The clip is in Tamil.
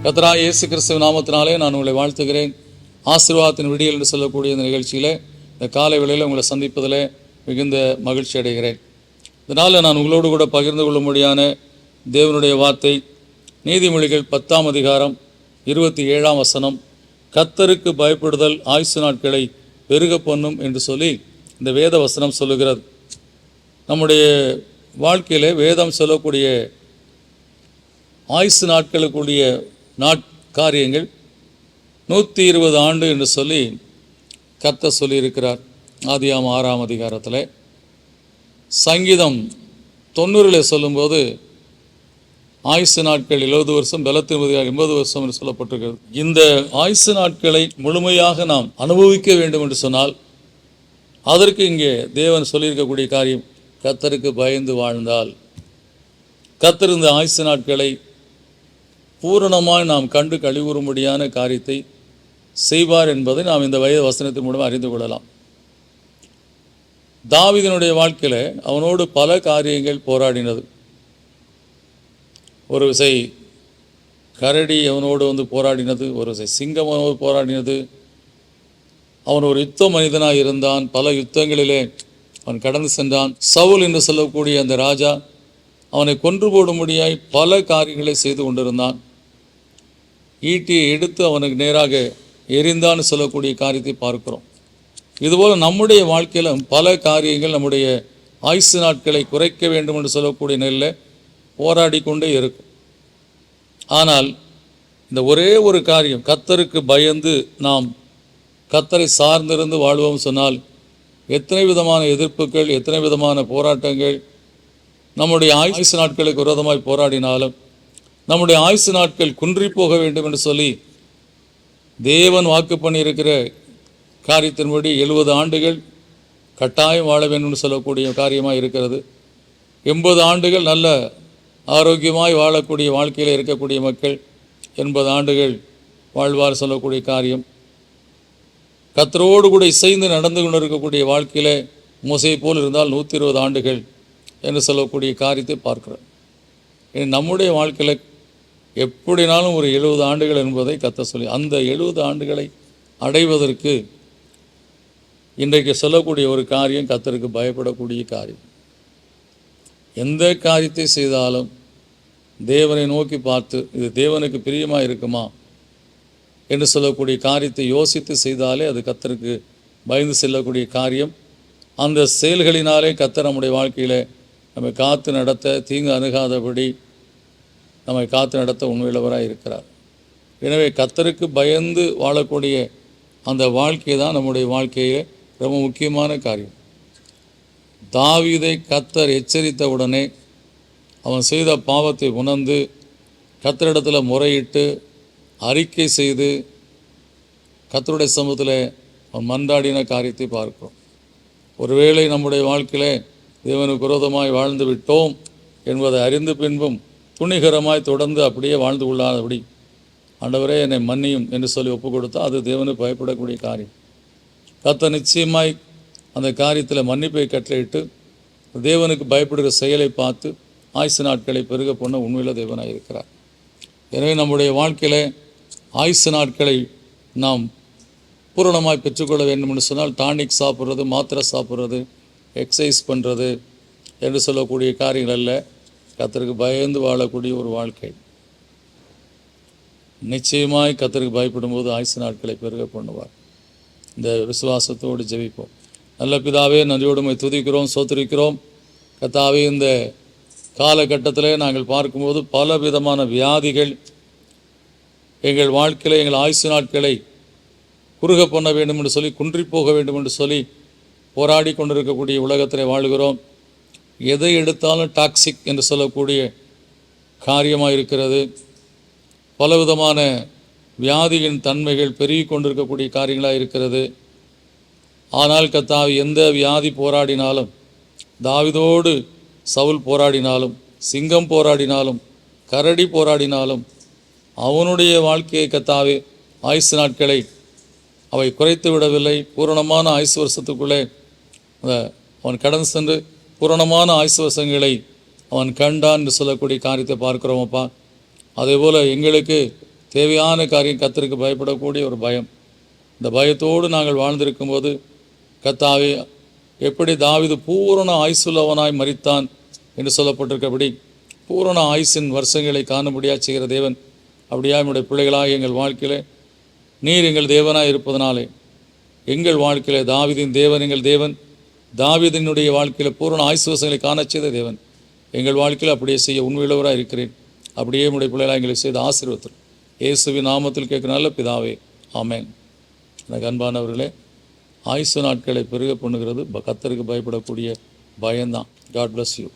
கர்த்தராகிய இயேசு கிறிஸ்துவின் நாமத்தினாலே நான் உங்களை வாழ்த்துகிறேன். ஆசீர்வாதத்தின் விடியல் என்று சொல்லக்கூடிய இந்த நிகழ்ச்சியில் இந்த காலை வேளையில் உங்களை சந்திப்பதில் மிகுந்த மகிழ்ச்சி அடைகிறேன். இதனால் நான் உங்களோடு கூட பகிர்ந்து கொள்ளும்படியான தேவனுடைய வார்த்தை நீதிமொழிகள் 10ஆம் அதிகாரம் 27ஆம் வசனம், கர்த்தருக்கு பயப்படுதல் ஆயுசு நாட்களை பெருக பண்ணும் என்று சொல்லி இந்த வேத வசனம் சொல்லுகிறது. நம்முடைய வாழ்க்கையில் வேதம் சொல்லக்கூடிய ஆயுசு நாட்களுக்குரிய காரியங்கள் 120 ஆண்டு என்று சொல்லி கர்த்தர் சொல்லியிருக்கிறார். ஆதியாகமம் 6ஆம் அதிகாரத்தில். சங்கீதம் 90 சொல்லும்போது ஆயுசு நாட்கள் 70 வருஷம், பலத்தின் 80 வருஷம் என்று சொல்லப்பட்டிருக்கிறது. இந்த ஆயுசு நாட்களை முழுமையாக நாம் அனுபவிக்க வேண்டும் என்று சொன்னால் அதற்கு இங்கே தேவன் சொல்லியிருக்கக்கூடிய காரியம், கர்த்தருக்கு பயந்து வாழ்ந்தால் கர்த்தர் இந்த ஆயுசு நாட்களை பூரணமாய் நாம் கண்டு கழிவுறும்படியான காரியத்தை செய்வார் என்பதை நாம் இந்த வேத வசனத்தின் மூலம் அறிந்து கொள்ளலாம். தாவீதினுடைய வாழ்க்கையில் அவனோடு பல காரியங்கள் போராடினது. ஒரு விசை கரடி அவனோடு போராடினது, ஒரு விசை சிங்கம் அவனோடு போராடினது. அவன் ஒரு யுத்த மனிதனாக இருந்தான். பல யுத்தங்களிலே அவன் கடந்து சென்றான். சவுல் என்று சொல்லக்கூடிய அந்த ராஜா அவனை கொன்று போடும்படியாய் பல காரியங்களை செய்து கொண்டிருந்தான். ஈட்டியை எடுத்து அவனுக்கு நேராக எரிந்தான்னு சொல்லக்கூடிய காரியத்தை பார்க்கிறோம். இதுபோல் நம்முடைய வாழ்க்கையிலும் பல காரியங்கள் நம்முடைய ஆயுசு நாட்களை குறைக்க வேண்டும் என்று சொல்லக்கூடிய நிலையில் போராடி கொண்டே இருக்கும். ஆனால் இந்த ஒரே ஒரு காரியம், கர்த்தருக்கு பயந்து நாம் கர்த்தரை சார்ந்திருந்து வாழ்வோம் சொன்னால் எத்தனை விதமான எதிர்ப்புகள், எத்தனை விதமான போராட்டங்கள் நம்முடைய ஆயுசு நாட்களுக்கு விரோதமாய் போராடினாலும் நம்முடைய ஆயுசு நாட்கள் குன்றி போக வேண்டும் என்று சொல்லி தேவன் வாக்கு பண்ணியிருக்கிற காரியத்தின்படி 70 ஆண்டுகள் கட்டாயம் வாழ வேண்டும் என்று சொல்லக்கூடிய காரியமாக இருக்கிறது. 80 ஆண்டுகள் நல்ல ஆரோக்கியமாய் வாழக்கூடிய வாழ்க்கையில் இருக்கக்கூடிய மக்கள் 80 ஆண்டுகள் வாழ்வார் சொல்லக்கூடிய காரியம். கர்த்தரோடு கூட இசைந்து நடந்து கொண்டு இருக்கக்கூடிய வாழ்க்கையில் மோசேயை போல் இருந்தால் 120 ஆண்டுகள் என்று சொல்லக்கூடிய காரியத்தை பார்க்கிறோம். நம்முடைய வாழ்க்கையில் எப்படினாலும் ஒரு 70 ஆண்டுகள் என்பதை கர்த்தர் சொல்லி, அந்த 70 ஆண்டுகளை அடைவதற்கு இன்றைக்கு சொல்லக்கூடிய ஒரு காரியம் கர்த்தருக்கு பயப்படக்கூடிய காரியம். எந்த காரியத்தை செய்தாலும் தேவனை நோக்கி பார்த்து இது தேவனுக்கு பிரியமாக இருக்குமா என்று சொல்லக்கூடிய காரியத்தை யோசித்து செய்தாலே அது கர்த்தருக்கு பயந்து செல்லக்கூடிய காரியம். அந்த செயல்களினாலே கர்த்தர் நம்முடைய வாழ்க்கையில் நம்மை காத்து நடத்த, தீங்கு அணுகாதபடி நம்மை காத்து நடத்த உண்மையுள்ளவராக இருக்கிறார். எனவே கர்த்தருக்கு பயந்து வாழக்கூடிய அந்த வாழ்க்கை தான் நம்முடைய வாழ்க்கையில் ரொம்ப முக்கியமான காரியம். தாவீதை கர்த்தர் எச்சரித்த உடனே அவன் செய்த பாவத்தை உணர்ந்து கர்த்தரிடத்தில் முறையிட்டு அறிக்கை செய்து கர்த்தருடைய சமூகத்தில் அவன் மன்றாடின காரியத்தை பார்க்கிறோம். ஒருவேளை நம்முடைய வாழ்க்கையில் தேவனுக்கு விரோதமாய் வாழ்ந்து விட்டோம் என்பதை அறிந்து பின்பும் துணிகரமாய் தொடர்ந்து அப்படியே வாழ்ந்து கொள்ளாதபடி ஆண்டவரே என்னை மன்னியும் என்று சொல்லி ஒப்பு கொடுத்தா அது தேவனுக்கு பயப்படக்கூடிய காரியம். கர்த்தர் நிச்சயமாய் அந்த காரியத்தில் மன்னிப்பை கட்டளையிட்டு தேவனுக்கு பயப்படுகிற செயலை பார்த்து ஆயுசு நாட்களை பெருக பண்ண உண்மையில தேவனாக இருக்கிறார். எனவே நம்முடைய வாழ்க்கையில் ஆயுசு நாட்களை நாம் பூரணமாய் பெற்றுக்கொள்ள வேண்டும் என்று சொன்னால் டானிக் சாப்பிட்றது, மாத்திரை சாப்பிட்றது, எக்ஸசைஸ் பண்ணுறது என்று சொல்லக்கூடிய காரியங்கள் அல்ல. கர்த்தருக்கு பயந்து வாழக்கூடிய ஒரு வாழ்க்கை. நிச்சயமாய் கர்த்தருக்கு பயப்படும் போது ஆயுசு நாட்களை பெருக பண்ணுவார். இந்த விசுவாசத்தோடு ஜெபிப்போம். நல்ல பிதாவே, நன்றியோடு துதிக்கிறோம், சோத்திரிக்கிறோம். கர்த்தாவே, இந்த காலகட்டத்தில் நாங்கள் பார்க்கும்போது பல விதமான வியாதிகள் எங்கள் வாழ்க்கையில் எங்கள் ஆயுசு நாட்களை குறுக பண்ண வேண்டும் என்று சொல்லி, குன்றி போக வேண்டும் என்று சொல்லி போராடி கொண்டிருக்கக்கூடிய உலகத்தில் வாழ்கிறோம். எதை எடுத்தாலும் டாக்ஸிக் என்று சொல்லக்கூடிய காரியமாக இருக்கிறது. பலவிதமான வியாதியின் தன்மைகள் பெருகி கொண்டிருக்கக்கூடிய காரியங்களாக இருக்கிறது. ஆனால் கர்த்தாவே, எந்த வியாதி போராடினாலும், தாவீதோடு சவுல் போராடினாலும், சிங்கம் போராடினாலும், கரடி போராடினாலும் அவனுடைய வாழ்க்கையை கர்த்தாவே ஆயுசு நாட்களை அவை குறைத்து விடவில்லை. பூரணமான ஆயுசு வருஷத்துக்குள்ளே அவன் கடந்து சென்று பூரணமான ஆயுசு வருஷங்களை அவன் கண்டான் என்று சொல்லக்கூடிய காரியத்தை பார்க்கிறோமப்பா. அதே போல் எங்களுக்கு தேவையான காரியம் கர்த்தருக்கு பயப்படக்கூடிய ஒரு பயம். இந்த பயத்தோடு நாங்கள் வாழ்ந்திருக்கும்போது கர்த்தாவே, எப்படி தாவீது பூரண ஆயுசுள்ளவனாய் மரித்தான் என்று சொல்லப்பட்டிருக்கபடி பூரண ஆயுசின் வருஷங்களை காணும்படியாக செய்கிற தேவன் அப்படியா என்னுடைய பிள்ளைகளாக எங்கள் வாழ்க்கையில் நீர் எங்கள் தேவனாக இருப்பதனாலே எங்கள் வாழ்க்கையில் தாவீதின் தேவன் எங்கள் தேவன், தாவீதினுடைய வாழ்க்கையில் பூரண ஆயுசு வருஷங்களை காணச் செய்த தேவன் எங்கள் வாழ்க்கையில் அப்படியே செய்ய உண்மையுள்ளவராக இருக்கிறேன். அப்படியே என்னுடைய பிள்ளைகளாக எங்களை செய்த ஆசீர்வதித்தர் இயேசுவின் நாமத்தில் கேட்கிற நல்ல பிதாவே, ஆமென். எனக்கு அன்பானவர்களே, ஆயுசு நாட்களை பெருக பண்ணுகிறது கர்த்தருக்கு பயப்படக்கூடிய பயம்தான். God bless you.